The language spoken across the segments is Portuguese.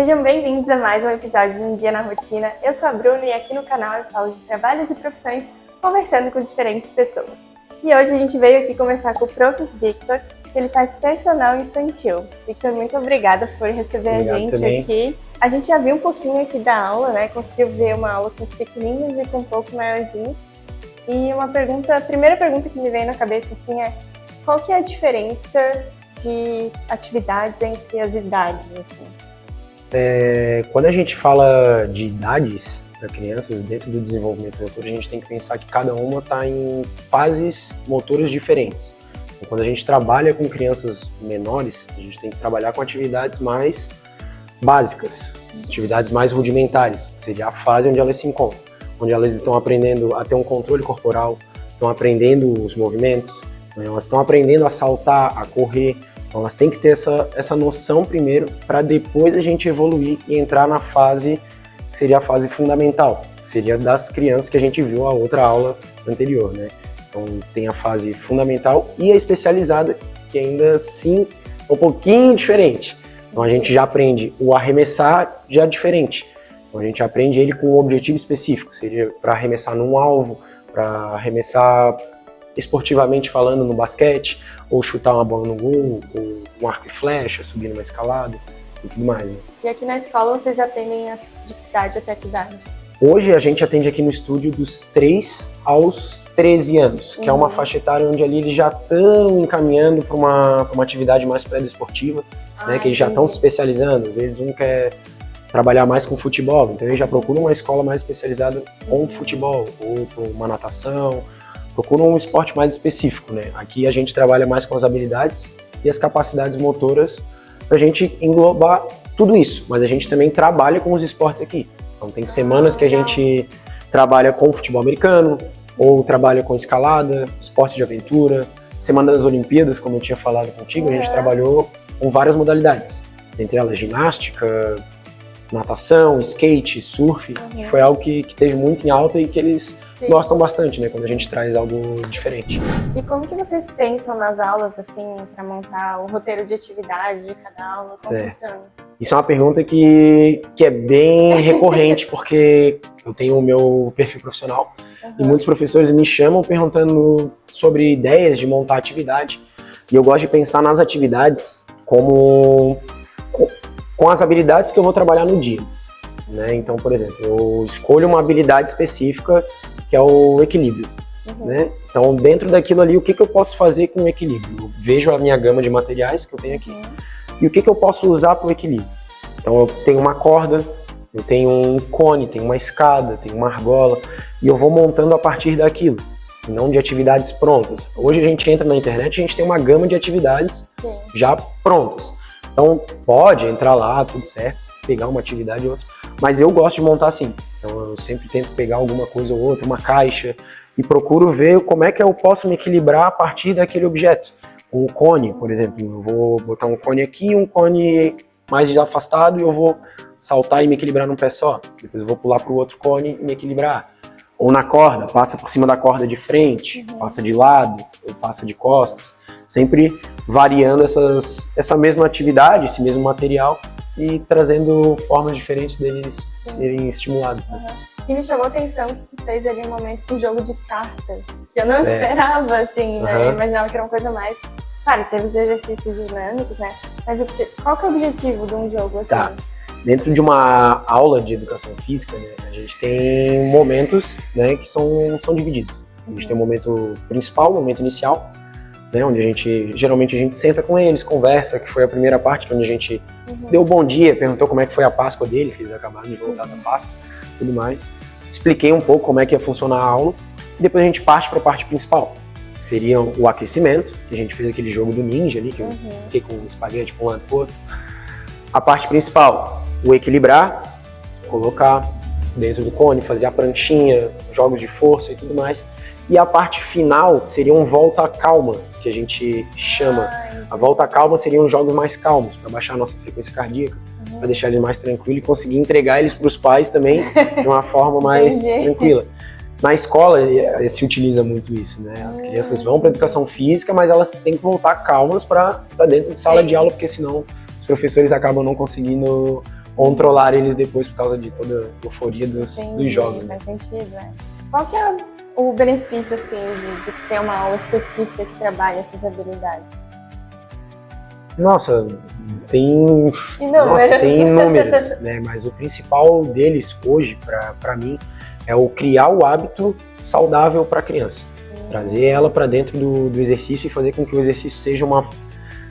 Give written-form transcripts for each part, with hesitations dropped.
Sejam bem-vindos a mais um episódio de Um Dia na Rotina. Eu sou a Bruna e aqui no canal eu falo de trabalhos e profissões, conversando com diferentes pessoas. E hoje a gente veio aqui conversar com o Prof. Victor, que ele faz personal infantil. Victor, muito obrigada por receber a gente também. Aqui. A gente já viu um pouquinho aqui da aula, né? Conseguiu ver uma aula com os pequenininhos e com um pouco maiorzinhos. E a primeira pergunta que me veio na cabeça assim é: qual que é a diferença de atividades entre as idades, assim? Quando a gente fala de idades para crianças dentro do desenvolvimento motor, a gente tem que pensar que cada uma está em fases motoras diferentes. Então, quando a gente trabalha com crianças menores, a gente tem que trabalhar com atividades mais básicas, atividades mais rudimentares, que seria a fase onde elas se encontram, onde elas estão aprendendo a ter um controle corporal, estão aprendendo os movimentos, elas estão aprendendo a saltar, a correr. Então elas têm que ter essa noção primeiro, para depois a gente evoluir e entrar na fase que seria a fase fundamental, que seria das crianças que a gente viu a outra aula anterior, né? Então tem a fase fundamental e a especializada, que ainda assim é um pouquinho diferente. Então a gente já aprende o arremessar já diferente. Então a gente aprende ele com um objetivo específico, seria para arremessar num alvo, para arremessar esportivamente falando no basquete, ou chutar uma bola no gol, ou um arco e flecha, subir numa escalada e tudo mais. Né? E aqui na escola vocês atendem de idade até que idade? Hoje a gente atende aqui no estúdio dos 3 aos 13 anos, que é uma faixa etária onde ali eles já estão encaminhando para uma atividade mais pré-desportiva, né, que eles já estão se especializando. Às vezes um quer trabalhar mais com futebol, então ele já procura uma escola mais especializada com futebol, ou com uma natação, procura um esporte mais específico, né? Aqui a gente trabalha mais com as habilidades e as capacidades motoras para a gente englobar tudo isso, mas a gente também trabalha com os esportes aqui. Então tem semanas que a gente trabalha com futebol americano, ou trabalha com escalada, esporte de aventura. Semana das Olimpíadas, como eu tinha falado contigo, a gente trabalhou com várias modalidades, entre elas ginástica, natação, skate, surf, que foi algo que teve muito em alta e que eles gostam bastante, né, quando a gente traz algo diferente. E como que vocês pensam nas aulas, assim, para montar o roteiro de atividade de cada aula? Como funciona? Isso é uma pergunta que é bem recorrente, porque eu tenho o meu perfil profissional e muitos professores me chamam perguntando sobre ideias de montar atividade, e eu gosto de pensar nas atividades como com as habilidades que eu vou trabalhar no dia, né? Então, por exemplo, eu escolho uma habilidade específica que é o equilíbrio, né? Então, dentro daquilo ali, o que eu posso fazer com o equilíbrio? Eu vejo a minha gama de materiais que eu tenho aqui e o que eu posso usar para o equilíbrio. Então, eu tenho uma corda, eu tenho um cone, tenho uma escada, tenho uma argola, e eu vou montando a partir daquilo, e não de atividades prontas. Hoje a gente entra na internet, a gente tem uma gama de atividades já prontas. Então pode entrar lá, tudo certo, pegar uma atividade ou outra, mas eu gosto de montar assim. Então eu sempre tento pegar alguma coisa ou outra, uma caixa, e procuro ver como é que eu posso me equilibrar a partir daquele objeto. Um cone, por exemplo, eu vou botar um cone aqui, um cone mais afastado, e eu vou saltar e me equilibrar num pé só. Depois eu vou pular para o outro cone e me equilibrar. Ou na corda, passa por cima da corda de frente, passa de lado, ou passa de costas. Sempre variando essa mesma atividade, esse mesmo material, e trazendo formas diferentes deles serem estimulados. Né? E me chamou a atenção que tu fez ali um momento com um jogo de cartas, que eu não esperava, assim, né? Eu imaginava que era uma coisa mais... Claro, teve os exercícios dinâmicos, né? Mas qual que é o objetivo de um jogo assim? Tá. Dentro de uma aula de educação física, né, a gente tem momentos, né, que são divididos. A gente tem um momento principal, um momento inicial, né, onde geralmente a gente senta com eles, conversa, que foi a primeira parte, onde a gente deu bom dia, perguntou como é que foi a Páscoa deles, que eles acabaram de voltar da Páscoa, tudo mais. Expliquei um pouco como é que ia funcionar a aula, e depois a gente parte para a parte principal, que seria o aquecimento, que a gente fez aquele jogo do ninja ali, que eu fiquei com espaguete para um lado e pro outro. A parte principal, o equilibrar, colocar dentro do cone, fazer a pranchinha, jogos de força e tudo mais. E a parte final seria um volta calma, que a gente chama. A volta calma seriam jogos mais calmos, para baixar a nossa frequência cardíaca, para deixar eles mais tranquilos e conseguir entregar eles para os pais também de uma forma mais tranquila. Na escola se utiliza muito isso, né? As crianças vão para a educação física, mas elas têm que voltar calmas para dentro de sala de aula, porque senão os professores acabam não conseguindo controlar eles depois por causa de toda a euforia dos jogos. Faz sentido, né? Qual que é o benefício, assim, de ter uma aula específica que trabalha essas habilidades? Nossa, tem inúmeras, né? Mas o principal deles hoje, para mim, é o criar o hábito saudável para a criança. Trazer ela para dentro do exercício e fazer com que o exercício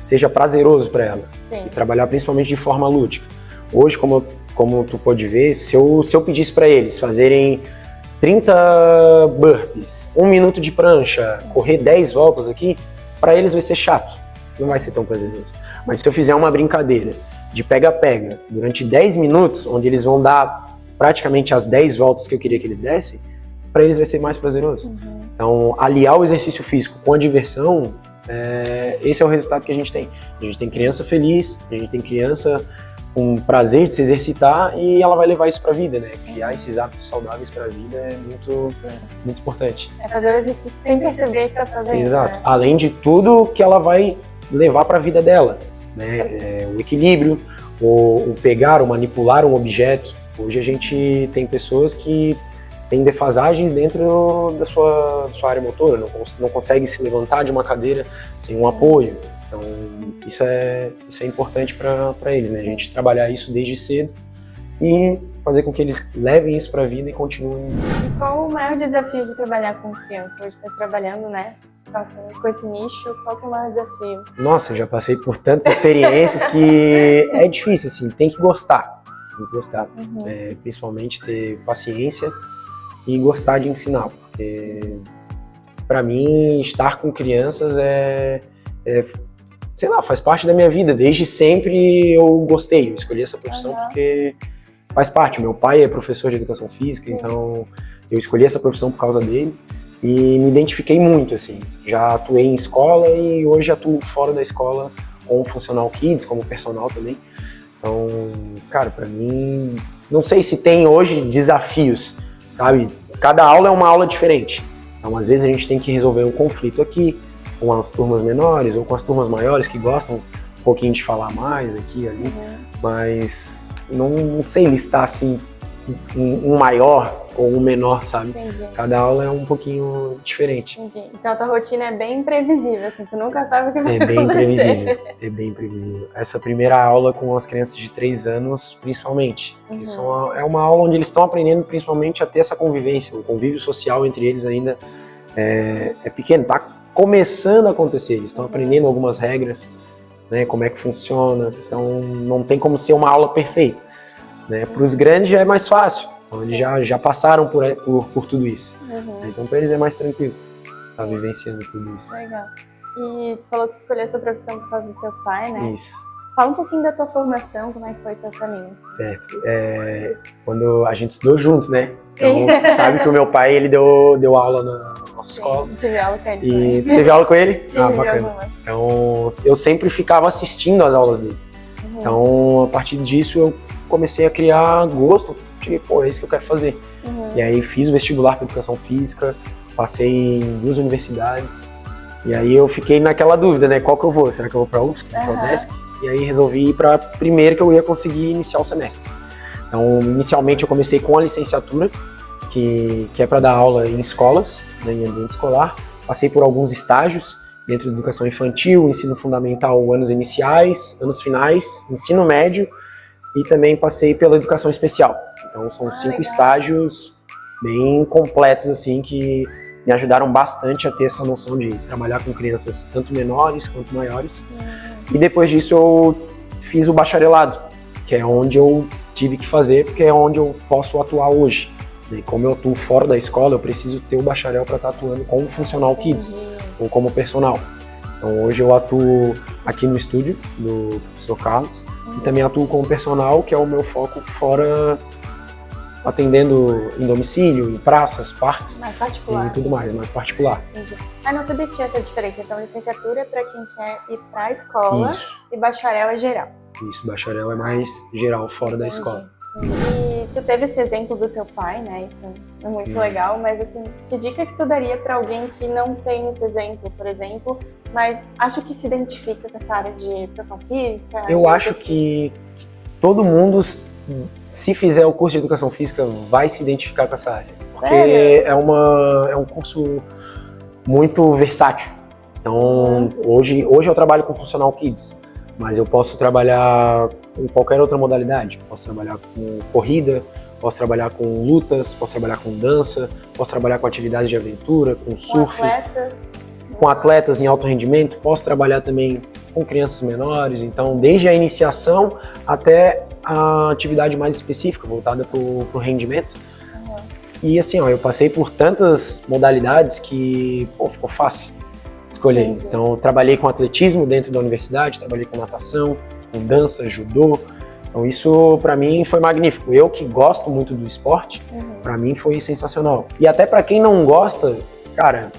seja prazeroso para ela. Sim. E trabalhar principalmente de forma lúdica. Hoje, como tu pode ver, se eu pedisse para eles fazerem 30 burpees, 1 minuto de prancha, correr 10 voltas aqui, para eles vai ser chato. Não vai ser tão prazeroso. Mas se eu fizer uma brincadeira de pega-pega durante 10 minutos, onde eles vão dar praticamente as 10 voltas que eu queria que eles dessem, para eles vai ser mais prazeroso. Então, aliar o exercício físico com a diversão, esse é o resultado que a gente tem. A gente tem criança feliz, a gente tem criança com prazer de se exercitar e ela vai levar isso para a vida, né? Criar esses hábitos saudáveis para a vida é muito importante. É fazer o exercício sem perceber que tá fazendo. Exato. Né? Além de tudo que ela vai levar para a vida dela, né? O equilíbrio, o pegar ou manipular um objeto. Hoje a gente tem pessoas que têm defasagens dentro da sua área motora, não consegue se levantar de uma cadeira sem um apoio. Então isso é importante para eles, né? A gente trabalhar isso desde cedo e fazer com que eles levem isso para a vida e continuem. E qual o maior desafio de trabalhar com criança? Hoje está trabalhando, né? Com esse nicho, qual que é o maior desafio? Nossa, eu já passei por tantas experiências que é difícil, assim, tem que gostar. Tem que gostar. Principalmente ter paciência e gostar de ensinar, porque para mim estar com crianças sei lá, faz parte da minha vida. Desde sempre eu gostei, eu escolhi essa profissão porque faz parte. Meu pai é professor de educação física, então eu escolhi essa profissão por causa dele e me identifiquei muito, assim. Já atuei em escola e hoje atuo fora da escola como Funcional Kids, como personal também. Então, cara, pra mim, não sei se tem hoje desafios, sabe? Cada aula é uma aula diferente. Então, às vezes a gente tem que resolver um conflito aqui, com as turmas menores ou com as turmas maiores que gostam um pouquinho de falar mais aqui e ali, mas não sei listar assim um maior ou um menor, sabe? Entendi. Cada aula é um pouquinho diferente. Entendi. Então a tua rotina é bem imprevisível, assim, tu nunca sabe o que vai É bem acontecer. imprevisível, é bem imprevisível. Essa primeira aula com as crianças de 3 anos, principalmente, que é uma aula onde eles estão aprendendo principalmente a ter essa convivência, o convívio social entre eles ainda é pequeno, tá começando a acontecer, eles estão aprendendo algumas regras, né, como é que funciona, então não tem como ser uma aula perfeita, né? Para os grandes já é mais fácil, então eles já passaram por tudo isso, então para eles é mais tranquilo estar vivenciando tudo isso. Legal. E tu falou que escolheu essa profissão por causa do teu pai, né? Isso. Fala um pouquinho da tua formação, como é que foi o teu caminho? Certo. Quando a gente estudou juntos, né? Então, sabe que o meu pai, ele deu aula na nossa escola. Tive aula com ele. E tu teve aula com ele? Tive, bacana. Então, eu sempre ficava assistindo às aulas dele. Então, a partir disso, eu comecei a criar gosto. Cheguei, é isso que eu quero fazer. E aí, fiz o vestibular para educação física, passei em 2 universidades. E aí, eu fiquei naquela dúvida, né? Qual que eu vou? Será que eu vou para a UFSC, para a UDESC? E aí resolvi ir para a primeira que eu ia conseguir iniciar o semestre. Então, inicialmente eu comecei com a licenciatura, que é para dar aula em escolas, né, em ambiente escolar. Passei por alguns estágios dentro da educação infantil, ensino fundamental, anos iniciais, anos finais, ensino médio e também passei pela educação especial. Então, são 5 estágios bem completos, assim, que me ajudaram bastante a ter essa noção de trabalhar com crianças tanto menores quanto maiores. E depois disso eu fiz o bacharelado, que é onde eu tive que fazer, porque é onde eu posso atuar hoje. E como eu atuo fora da escola, eu preciso ter o bacharel para estar atuando como Funcional Kids ou como personal. Então hoje eu atuo aqui no estúdio do professor Carlos e também atuo como personal, que é o meu foco fora, atendendo em domicílio, em praças, parques mais particular. E tudo mais particular. Entendi. Não sabia que tinha essa diferença. Então, licenciatura é para quem quer ir para a escola. Isso. E bacharel é geral. Isso, bacharel é mais geral, fora da escola. E tu teve esse exemplo do teu pai, né? Isso é muito legal, mas assim, que dica que tu daria para alguém que não tem esse exemplo, por exemplo, mas acha que se identifica com essa área de educação física? Eu acho que todo mundo, se fizer o curso de Educação Física, vai se identificar com essa área. Porque é um curso muito versátil. Então, hoje eu trabalho com Funcional Kids, mas eu posso trabalhar em qualquer outra modalidade. Posso trabalhar com corrida, posso trabalhar com lutas, posso trabalhar com dança, posso trabalhar com atividades de aventura, com surf, com atletas em alto rendimento, posso trabalhar também com crianças menores. Então, desde a iniciação até a atividade mais específica, voltada para o rendimento. E assim, eu passei por tantas modalidades que ficou fácil escolher. Entendi. Então, eu trabalhei com atletismo dentro da universidade, trabalhei com natação, com dança, judô. Então, isso para mim foi magnífico. Eu que gosto muito do esporte, para mim foi sensacional. E até para quem não gosta, cara,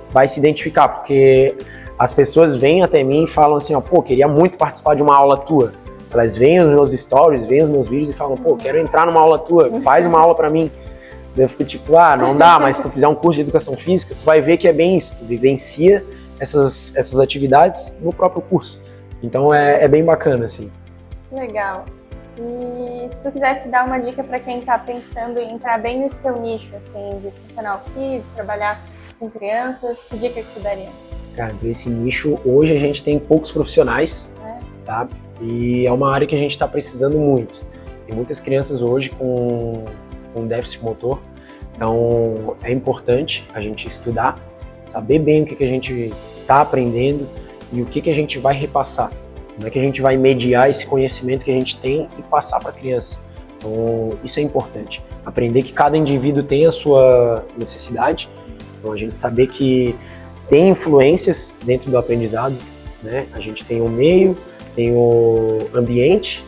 vai se identificar, porque as pessoas vêm até mim e falam assim, queria muito participar de uma aula tua. Elas veem os meus stories, veem os meus vídeos e falam, quero entrar numa aula tua, faz uma aula para mim. Eu fico tipo, não dá, mas se tu fizer um curso de Educação Física, tu vai ver que é bem isso, tu vivencia essas atividades no próprio curso. Então é bem bacana, assim. Legal. E se tu quisesse dar uma dica para quem está pensando em entrar bem nesse teu nicho, assim, de Funcional Kids, trabalhar com crianças, que dica que tu daria? Cara, esse nicho, hoje a gente tem poucos profissionais, tá? E é uma área que a gente está precisando muito. Tem muitas crianças hoje com déficit motor, então é importante a gente estudar, saber bem o que a gente está aprendendo e o que a gente vai repassar. Como é que a gente vai mediar esse conhecimento que a gente tem e passar para a criança. Então, isso é importante. Aprender que cada indivíduo tem a sua necessidade. Então, a gente saber que tem influências dentro do aprendizado, né? A gente tem o meio, tem o ambiente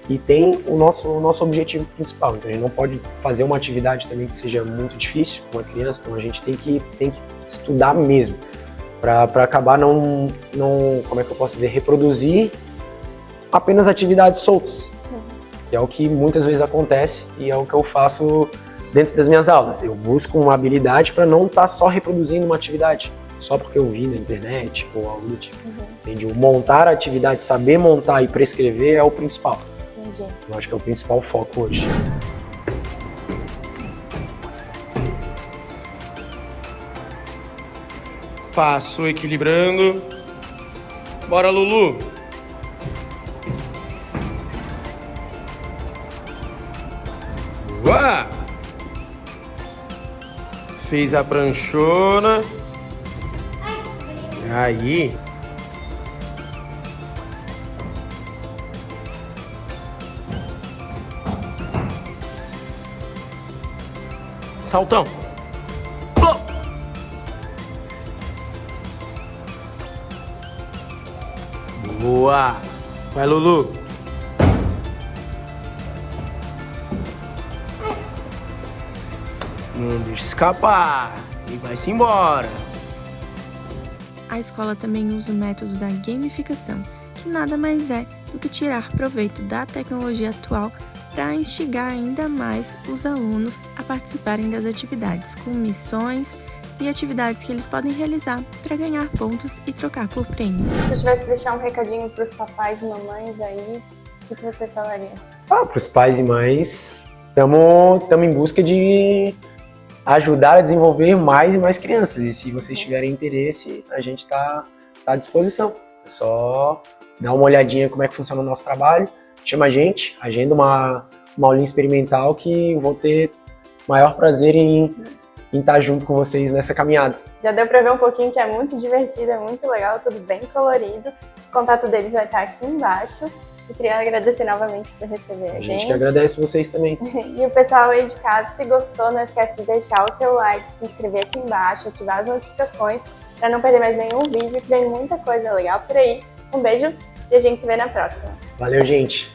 e tem o nosso objetivo principal. Então, a gente não pode fazer uma atividade também que seja muito difícil com a criança. Então, a gente tem que estudar mesmo. Para acabar não, como é que eu posso dizer, reproduzir apenas atividades soltas, que é o que muitas vezes acontece e é o que eu faço dentro das minhas aulas. Eu busco uma habilidade para não estar só reproduzindo uma atividade, só porque eu vi na internet ou algo do tipo. Entende? O montar a atividade, saber montar e prescrever é o principal. Entendi. Eu acho que é o principal foco hoje. Passo, equilibrando. Bora, Lulu. Boa! Fez a pranchona. Aí. Saltão. Boa! Vai, Lulu! Não deixa escapar! E vai-se embora! A escola também usa o método da gamificação, que nada mais é do que tirar proveito da tecnologia atual para instigar ainda mais os alunos a participarem das atividades, com missões e atividades que eles podem realizar para ganhar pontos e trocar por prêmios. Se eu tivesse que deixar um recadinho para os papais e mamães aí, o que você falaria? Para os pais e mães, estamos em busca de ajudar a desenvolver mais e mais crianças. E se vocês tiverem interesse, a gente está à disposição. É só dar uma olhadinha como é que funciona o nosso trabalho, chama a gente, agenda uma aulinha experimental que vou ter maior prazer em estar junto com vocês nessa caminhada. Já deu para ver um pouquinho que é muito divertido, é muito legal, tudo bem colorido. O contato deles vai estar aqui embaixo. Eu queria agradecer novamente por receber a gente. A gente que agradece vocês também. E o pessoal aí de casa, se gostou, não esquece de deixar o seu like, se inscrever aqui embaixo, ativar as notificações para não perder mais nenhum vídeo, que vem muita coisa legal por aí. Um beijo e a gente se vê na próxima. Valeu, gente!